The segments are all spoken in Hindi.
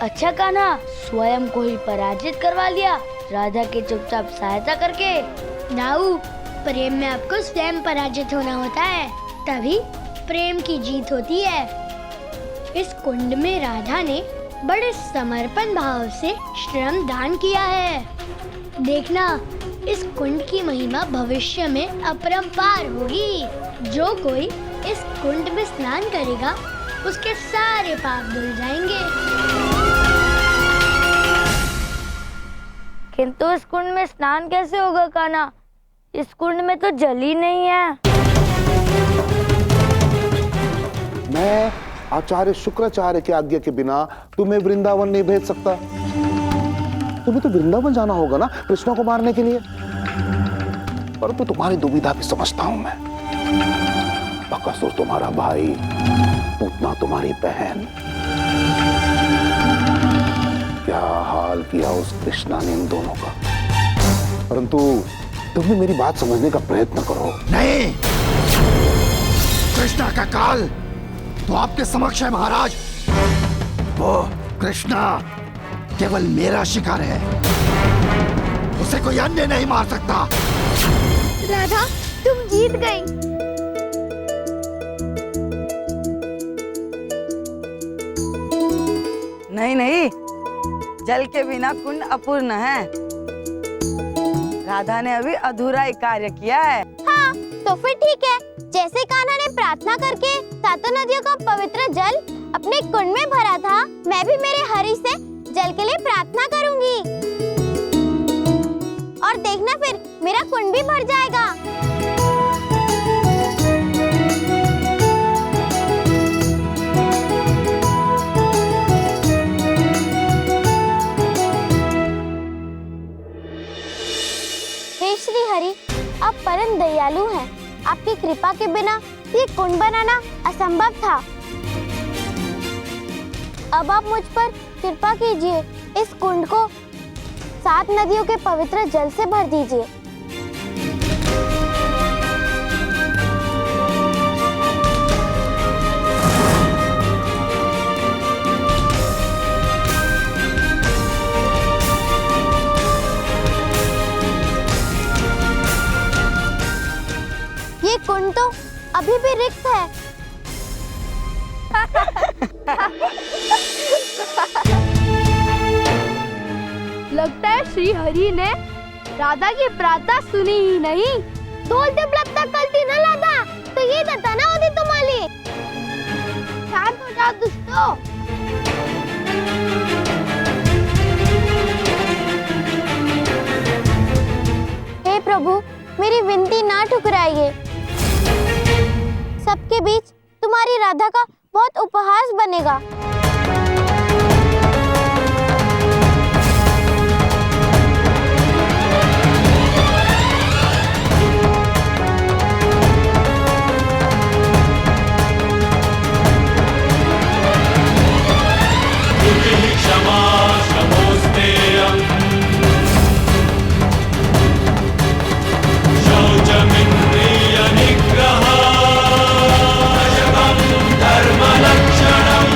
अच्छा कान्हा, स्वयं को ही पराजित करवा लिया राधा के चुपचाप सहायता करके। दाऊ, प्रेम में आपको स्वयं पराजित होना होता है, तभी प्रेम की जीत होती है। इस कुंड में राधा ने बड़े समर्पण भाव से श्रम दान किया है। देखना, इस कुंड की महिमा भविष्य में अपरंपार होगी। जो कोई इस कुंड में स्नान करेगा उसके सारे पाप धुल जाएंगे। किंतु इस कुंड में स्नान कैसे होगा कान्हा? इस कुंड में तो जल ही नहीं है। मैं आचार्य शुक्राचार्य की आज्ञा के बिना तुम्हें वृंदावन नहीं भेज सकता। तुम्हें तो वृंदावन जाना होगा ना कृष्ण को मारने के लिए। परंतु तुम्हारी दुविधा भी समझता हूं मैं। बकासुर तुम्हारा भाई, पूतना तुम्हारी बहन, क्या हाल किया उस कृष्णा ने इन दोनों का। परंतु तुम भी मेरी बात समझने का प्रयत्न करो। नहीं, कृष्णा का काल तो आपके समक्ष है महाराज। वो कृष्णा केवल मेरा शिकार है, उसे कोई अन्य नहीं मार सकता। राधा, तुम जीत गई। नहीं नहीं, जल के बिना कुंड अपूर्ण है। राधा ने अभी अधूरा एक कार्य किया है। हाँ, तो फिर ठीक है। जैसे कान्हा ने प्रार्थना करके सातों नदियों का पवित्र जल अपने कुंड में भरा था, मैं भी मेरे हरि से जल के लिए प्रार्थना करूंगी। और देखना, फिर मेरा कुंड भी भर जाएगा। हे श्री हरि, आप परम दयालु हैं। आपकी कृपा के बिना ये कुंड बनाना असंभव था। अब आप मुझ पर कृपा कीजिए, इस कुंड को 7 नदियों के पवित्र जल से भर दीजिए। ये कुंड तो अभी भी रिक्त है। लगता है श्री हरि ने राधा की प्रार्थना सुनी ही नहीं। बोलते ब्लबता कल्ती न लादा, तो ये दता ना होती तुम्हारी। शांत हो जाओ दुष्टो। हे प्रभु, मेरी विनती ना ठुकराइए। सबके बीच तुम्हारी राधा का बहुत उपहास बनेगा। क्षमा क्षमोस्तेयम् शौचमिन्द्रिय निग्रह धर्मलक्षणम्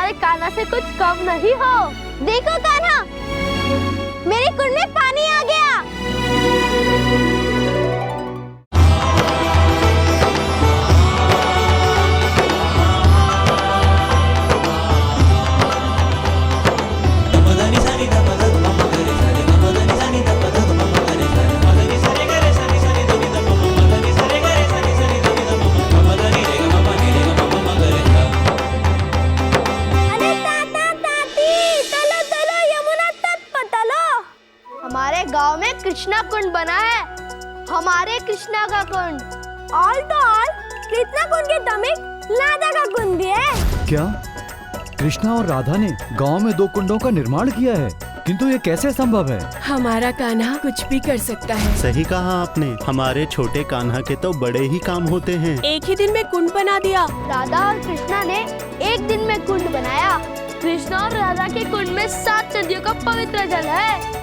हमारे कान्हा से कुछ कम नहीं हो। देखो कान्हा, मेरे कुंड में पानी आ गया। हमारे गांव में कृष्णा कुंड बना है, हमारे कृष्णा का कुंड। और तो और कृष्णा कुंड के तमिक राधा का कुंड भी है। क्या कृष्णा और राधा ने गांव में 2 कुंडों का निर्माण किया है? किंतु ये कैसे संभव है? हमारा कान्हा कुछ भी कर सकता है। सही कहा आपने, हमारे छोटे कान्हा के तो बड़े ही काम होते हैं। एक ही दिन में कुंड बना दिया। राधा और कृष्णा ने एक दिन में कुंड बनाया। कृष्णा और राधा के कुंड में 7 नदियों का पवित्र जल है।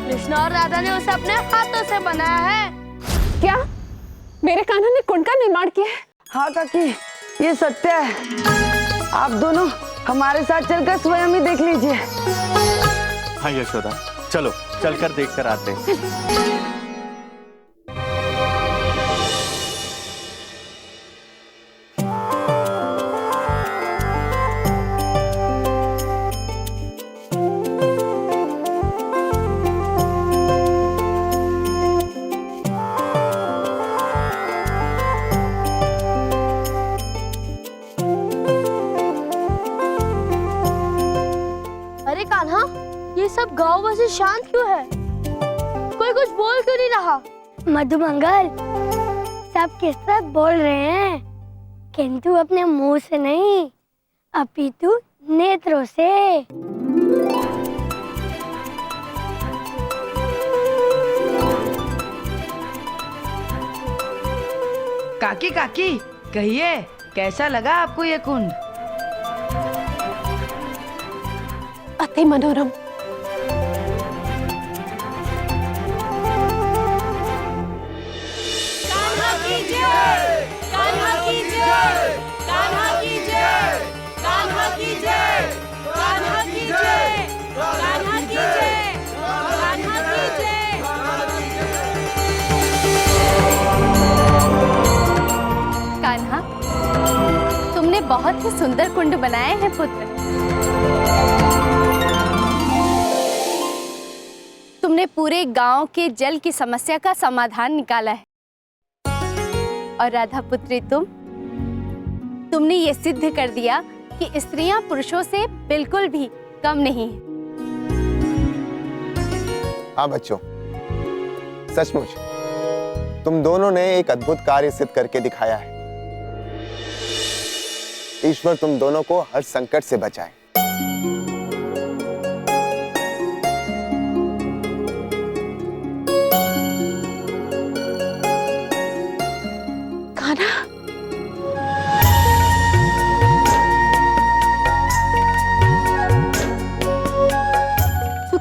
कृष्णा और राधा ने उसे अपने हाथों से बनाया है। क्या मेरे कान्हा ने कुंड का निर्माण किया है? हाँ काकी, ये सत्य है। आप दोनों हमारे साथ चलकर स्वयं ही देख लीजिए। हाँ यशोदा, चलो चलकर देखकर आते हैं। अरे कान्हा, ये सब गांव वैसे शांत क्यों है? कोई कुछ बोल क्यों नहीं रहा? मधुमंगल, सब के सब बोल रहे हैं, किंतु अपने मुंह से नहीं, अपितु नेत्रों से। काकी काकी, कहिए कैसा लगा आपको ये कुंड? अति मनोरम। कान्हा की जय, कान्हा की जय, कान्हा की जय, कान्हा की जय, कान्हा की जय, कान्हा की जय, कान्हा की जय। कान्हा, तुमने बहुत ही सुंदर कुंड बनाए हैं पुत्र। तुमने पूरे गांव के जल की समस्या का समाधान निकाला है। और राधा पुत्री, तुमने ये सिद्ध कर दिया कि स्त्रियां पुरुषों से बिल्कुल भी कम नहीं हैं। हाँ बच्चों, सचमुच तुम दोनों ने एक अद्भुत कार्य सिद्ध करके दिखाया है। ईश्वर तुम दोनों को हर संकट से बचाए।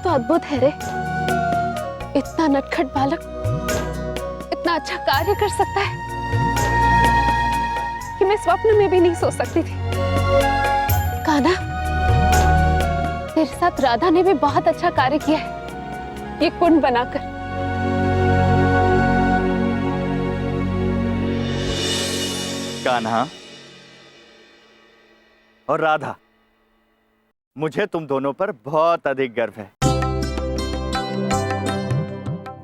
तो अद्भुत है रे, इतना नटखट बालक इतना अच्छा कार्य कर सकता है कि मैं स्वप्न में भी नहीं सोच सकती थी। कान्हा, तेरे साथ राधा ने भी बहुत अच्छा कार्य किया है, ये कुंड बनाकर। कान्हा और राधा, मुझे तुम दोनों पर बहुत अधिक गर्व है।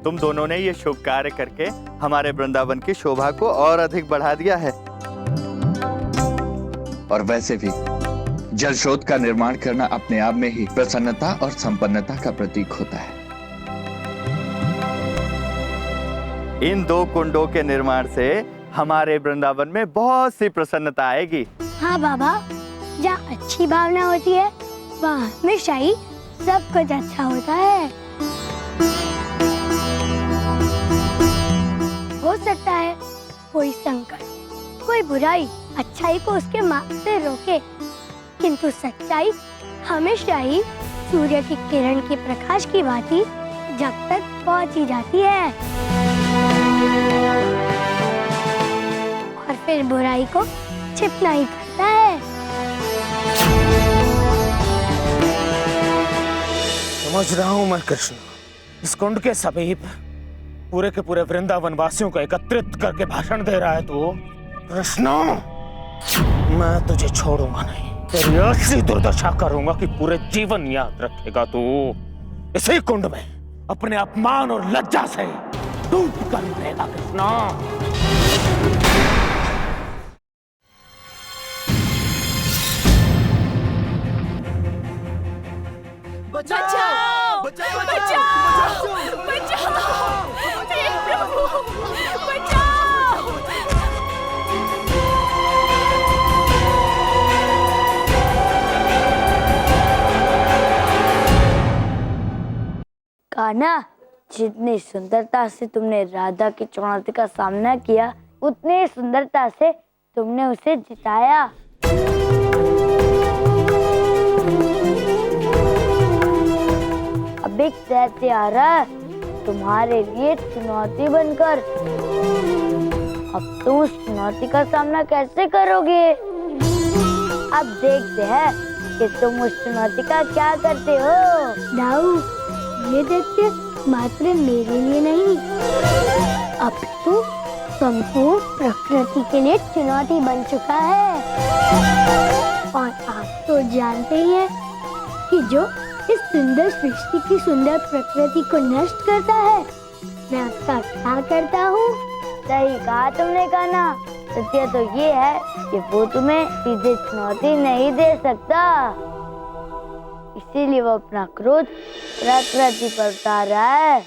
तुम दोनों ने ये शुभ कार्य करके हमारे वृंदावन की शोभा को और अधिक बढ़ा दिया है। और वैसे भी जल स्रोत का निर्माण करना अपने आप में ही प्रसन्नता और संपन्नता का प्रतीक होता है। इन 2 कुंडों के निर्माण से हमारे वृंदावन में बहुत सी प्रसन्नता आएगी। हाँ बाबा, जहाँ अच्छी भावना होती है वहाँ हमेशा ही सब कुछ अच्छा होता है। हो सकता है कोई संकट, कोई बुराई अच्छाई को उसके मार्ग से रोके, किंतु सच्चाई हमेशा ही सूर्य की किरण के प्रकाश की भांति जब तक पहुंच ही जाती है और फिर बुराई को छिपना ही पड़ता है। समझ रहा हूं मैं कृष्ण। इस कुंड के समीप पूरे के पूरे वृंदावन वासियों को एकत्रित करके भाषण दे रहा है तू। कृष्ण, मैं तुझे छोड़ूंगा नहीं। तेरी ऐसी दुर्दशा करूंगा कि पूरे जीवन याद रखेगा तू। इसी कुंड में अपने अपमान और लज्जा से डूब कर मरेगा कृष्ण। बचाओ! बचाओ! बचाओ! बचाओ! हे प्रभु, बचाओ! कान्हा, जितनी सुंदरता से तुमने राधा की चुनौती का सामना किया, उतनी ही सुंदरता से तुमने उसे जिताया। अब एक दैत्य आ रहा है तुम्हारे लिए चुनौती बनकर। अब तुम उस चुनौती का सामना कैसे करोगे? अब देखते हैं कि तुम उस चुनौती का क्या करते हो। दाऊ, ये दैत्य मात्र मेरे लिए नहीं, अब तो संपूर्ण प्रकृति के लिए चुनौती बन चुका है। और आप तो जानते ही हैं कि जो इस सुंदर सृष्टि की सुंदर प्रकृति को नष्ट करता है, मैं उसका क्या करता हूँ? सही कहा तुमने कान्हा। सत्य तो ये है कि वो तुम्हें सीधे चुनौती नहीं दे सकता, इसीलिए वो अपना क्रोध प्रकृति पर उतार रहा है।